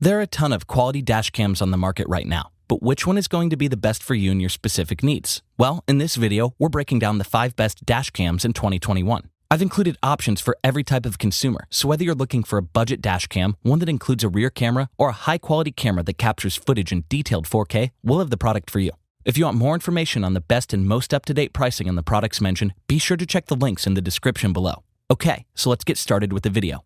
There are a ton of quality dash cams on the market right now, but which one is going to be the best for you and your specific needs? Well, in this video, we're breaking down the 5 best dash cams in 2021. I've included options for every type of consumer, so whether you're looking for a budget dash cam, one that includes a rear camera, or a high-quality camera that captures footage in detailed 4K, we'll have the product for you. If you want more information on the best and most up-to-date pricing on the products mentioned, be sure to check the links in the description below. Okay, so let's get started with the video.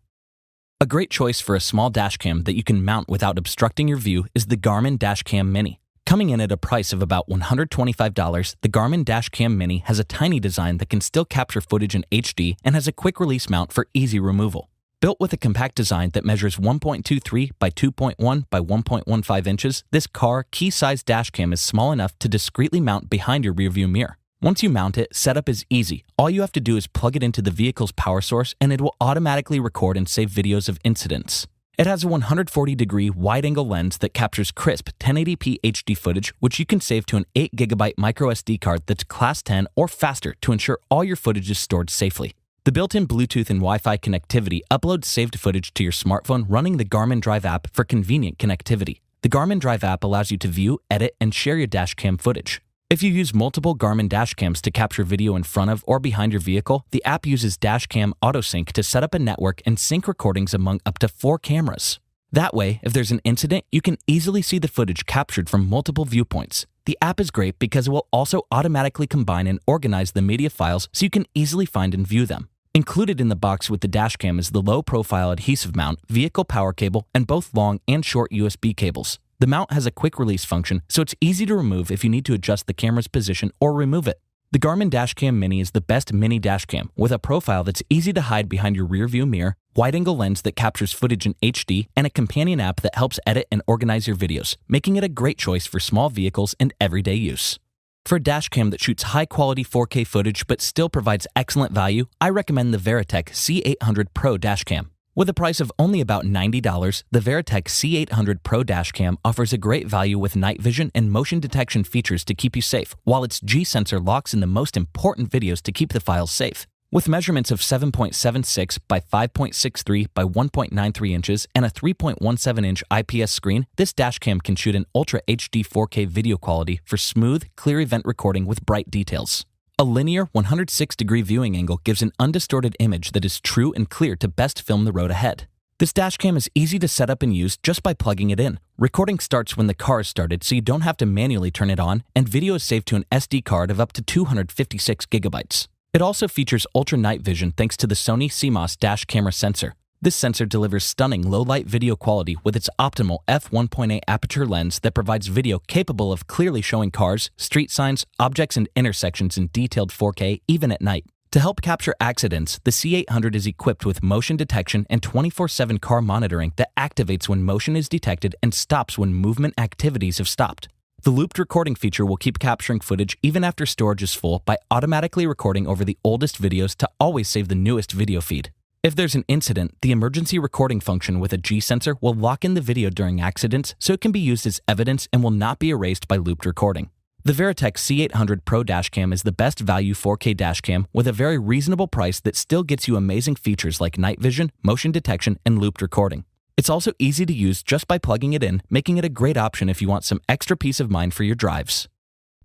A great choice for a small dashcam that you can mount without obstructing your view is the Garmin Dash Cam Mini. Coming in at a price of about $125, the Garmin Dash Cam Mini has a tiny design that can still capture footage in HD and has a quick release mount for easy removal. Built with a compact design that measures 1.23 by 2.1 by 1.15 inches, this key-size dashcam is small enough to discreetly mount behind your rearview mirror. Once you mount it, setup is easy. All you have to do is plug it into the vehicle's power source and it will automatically record and save videos of incidents. It has a 140-degree wide-angle lens that captures crisp 1080p HD footage, which you can save to an 8GB microSD card that's Class 10 or faster to ensure all your footage is stored safely. The built-in Bluetooth and Wi-Fi connectivity uploads saved footage to your smartphone running the Garmin Drive app for convenient connectivity. The Garmin Drive app allows you to view, edit, and share your dashcam footage. If you use multiple Garmin dashcams to capture video in front of or behind your vehicle, the app uses Dashcam AutoSync to set up a network and sync recordings among up to 4 cameras. That way, if there's an incident, you can easily see the footage captured from multiple viewpoints. The app is great because it will also automatically combine and organize the media files so you can easily find and view them. Included in the box with the dashcam is the low-profile adhesive mount, vehicle power cable, and both long and short USB cables. The mount has a quick release function, so it's easy to remove if you need to adjust the camera's position or remove it. The Garmin Dash Cam Mini is the best mini dashcam with a profile that's easy to hide behind your rearview mirror, wide-angle lens that captures footage in HD, and a companion app that helps edit and organize your videos, making it a great choice for small vehicles and everyday use. For a dashcam that shoots high-quality 4K footage but still provides excellent value, I recommend the Verratek C800 Pro Dashcam. With a price of only about $90, the Verratek C800 Pro Dashcam offers a great value with night vision and motion detection features to keep you safe, while its G-sensor locks in the most important videos to keep the files safe. With measurements of 7.76 by 5.63 by 1.93 inches and a 3.17-inch IPS screen, this dashcam can shoot in Ultra HD 4K video quality for smooth, clear event recording with bright details. A linear 106-degree viewing angle gives an undistorted image that is true and clear to best film the road ahead. This dashcam is easy to set up and use just by plugging it in. Recording starts when the car is started, so you don't have to manually turn it on, and video is saved to an SD card of up to 256 gigabytes. It also features ultra night vision thanks to the Sony CMOS dash camera sensor. This sensor delivers stunning low-light video quality with its optimal f1.8 aperture lens that provides video capable of clearly showing cars, street signs, objects, and intersections in detailed 4K even at night. To help capture accidents, the C800 is equipped with motion detection and 24/7 car monitoring that activates when motion is detected and stops when movement activities have stopped. The looped recording feature will keep capturing footage even after storage is full by automatically recording over the oldest videos to always save the newest video feed. If there's an incident, the emergency recording function with a G-sensor will lock in the video during accidents so it can be used as evidence and will not be erased by looped recording. The Verratek C800 Pro Dashcam is the best value 4K dashcam with a very reasonable price that still gets you amazing features like night vision, motion detection, and looped recording. It's also easy to use just by plugging it in, making it a great option if you want some extra peace of mind for your drives.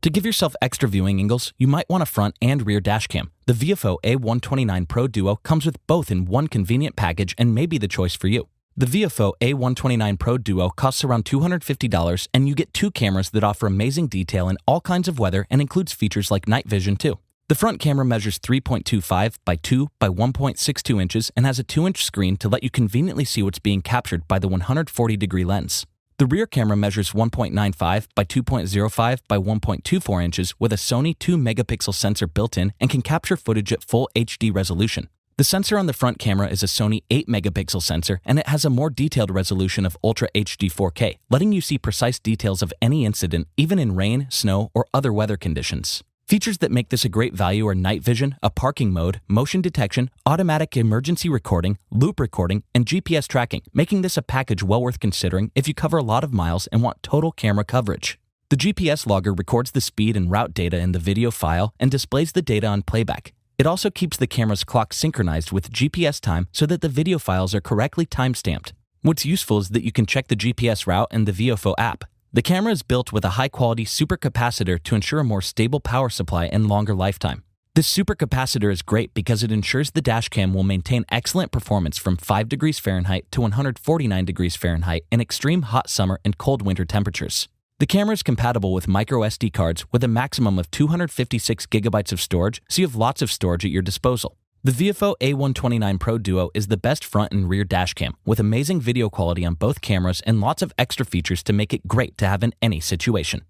To give yourself extra viewing angles, you might want a front and rear dashcam. The Viofo A129 Pro Duo comes with both in one convenient package and may be the choice for you. The Viofo A129 Pro Duo costs around $250 and you get 2 cameras that offer amazing detail in all kinds of weather and includes features like night vision too. The front camera measures 3.25 by 2 by 1.62 inches and has a 2-inch screen to let you conveniently see what's being captured by the 140-degree lens. The rear camera measures 1.95 by 2.05 by 1.24 inches with a Sony 2-megapixel sensor built in and can capture footage at full HD resolution. The sensor on the front camera is a Sony 8-megapixel sensor and it has a more detailed resolution of Ultra HD 4K, letting you see precise details of any incident, even in rain, snow, or other weather conditions. Features that make this a great value are night vision, a parking mode, motion detection, automatic emergency recording, loop recording, and GPS tracking, making this a package well worth considering if you cover a lot of miles and want total camera coverage. The GPS logger records the speed and route data in the video file and displays the data on playback. It also keeps the camera's clock synchronized with GPS time so that the video files are correctly timestamped. What's useful is that you can check the GPS route in the Viofo app. The camera is built with a high-quality supercapacitor to ensure a more stable power supply and longer lifetime. This supercapacitor is great because it ensures the dashcam will maintain excellent performance from 5 degrees Fahrenheit to 149 degrees Fahrenheit in extreme hot summer and cold winter temperatures. The camera is compatible with microSD cards with a maximum of 256 gigabytes of storage, so you have lots of storage at your disposal. The Viofo A129 Pro Duo is the best front and rear dashcam, with amazing video quality on both cameras and lots of extra features to make it great to have in any situation.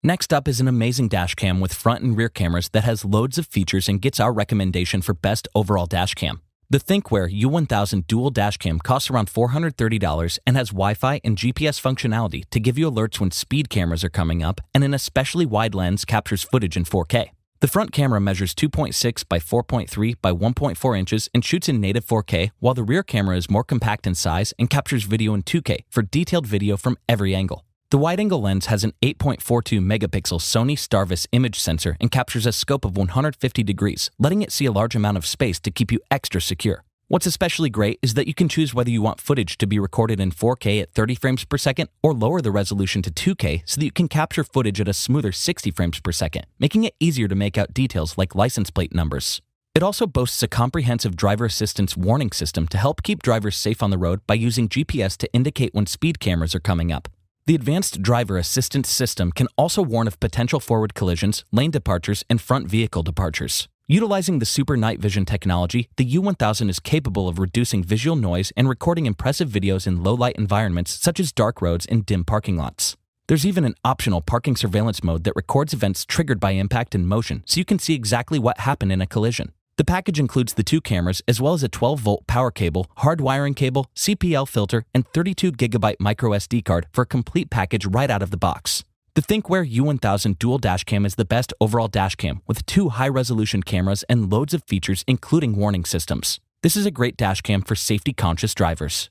Next up is an amazing dashcam with front and rear cameras that has loads of features and gets our recommendation for best overall dashcam. The THINKWARE U1000 Dual Dashcam costs around $430 and has Wi-Fi and GPS functionality to give you alerts when speed cameras are coming up, and an especially wide lens captures footage in 4K. The front camera measures 2.6 by 4.3 by 1.4 inches and shoots in native 4K, while the rear camera is more compact in size and captures video in 2K for detailed video from every angle. The wide-angle lens has an 8.42 megapixel Sony Starvis image sensor and captures a scope of 150 degrees, letting it see a large amount of space to keep you extra secure. What's especially great is that you can choose whether you want footage to be recorded in 4K at 30 frames per second or lower the resolution to 2K so that you can capture footage at a smoother 60 frames per second, making it easier to make out details like license plate numbers. It also boasts a comprehensive driver assistance warning system to help keep drivers safe on the road by using GPS to indicate when speed cameras are coming up. The advanced driver assistance system can also warn of potential forward collisions, lane departures, and front vehicle departures. Utilizing the Super Night Vision technology, the U1000 is capable of reducing visual noise and recording impressive videos in low-light environments such as dark roads and dim parking lots. There's even an optional parking surveillance mode that records events triggered by impact and motion, so you can see exactly what happened in a collision. The package includes the 2 cameras as well as a 12-volt power cable, hard wiring cable, CPL filter, and 32GB microSD card for a complete package right out of the box. The THINKWARE U1000 Dual Dashcam is the best overall dashcam with 2 high-resolution cameras and loads of features including warning systems. This is a great dashcam for safety-conscious drivers.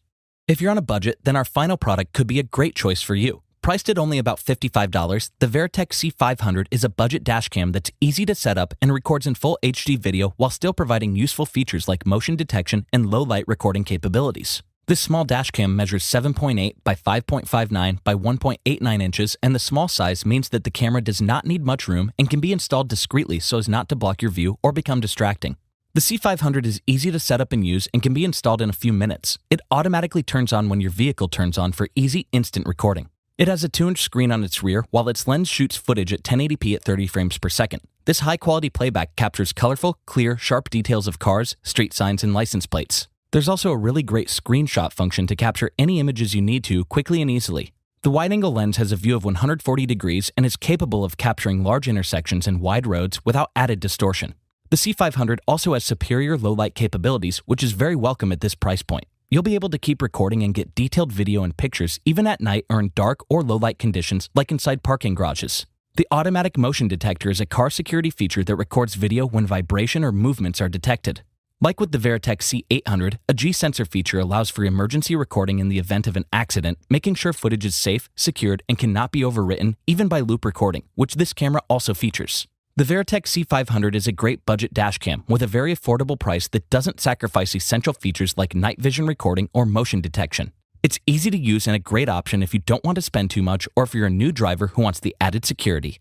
If you're on a budget, then our final product could be a great choice for you. Priced at only about $55, the Verratek C500 is a budget dashcam that's easy to set up and records in full HD video while still providing useful features like motion detection and low-light recording capabilities. This small dashcam measures 7.8 by 5.59 by 1.89 inches, and the small size means that the camera does not need much room and can be installed discreetly so as not to block your view or become distracting. The C500 is easy to set up and use and can be installed in a few minutes. It automatically turns on when your vehicle turns on for easy instant recording. It has a 2-inch screen on its rear, while its lens shoots footage at 1080p at 30 frames per second. This high-quality playback captures colorful, clear, sharp details of cars, street signs, and license plates. There's also a really great screenshot function to capture any images you need to quickly and easily. The wide-angle lens has a view of 140 degrees and is capable of capturing large intersections and wide roads without added distortion. The C500 also has superior low-light capabilities, which is very welcome at this price point. You'll be able to keep recording and get detailed video and pictures even at night or in dark or low-light conditions like inside parking garages. The automatic motion detector is a car security feature that records video when vibration or movements are detected. Like with the Verratek C800, a G-sensor feature allows for emergency recording in the event of an accident, making sure footage is safe, secured, and cannot be overwritten, even by loop recording, which this camera also features. The Verratek C500 is a great budget dashcam with a very affordable price that doesn't sacrifice essential features like night vision recording or motion detection. It's easy to use and a great option if you don't want to spend too much or if you're a new driver who wants the added security.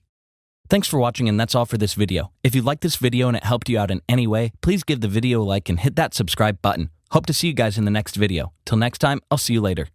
Thanks for watching, and that's all for this video. If you liked this video and it helped you out in any way, please give the video a like and hit that subscribe button. Hope to see you guys in the next video. Till next time, I'll see you later.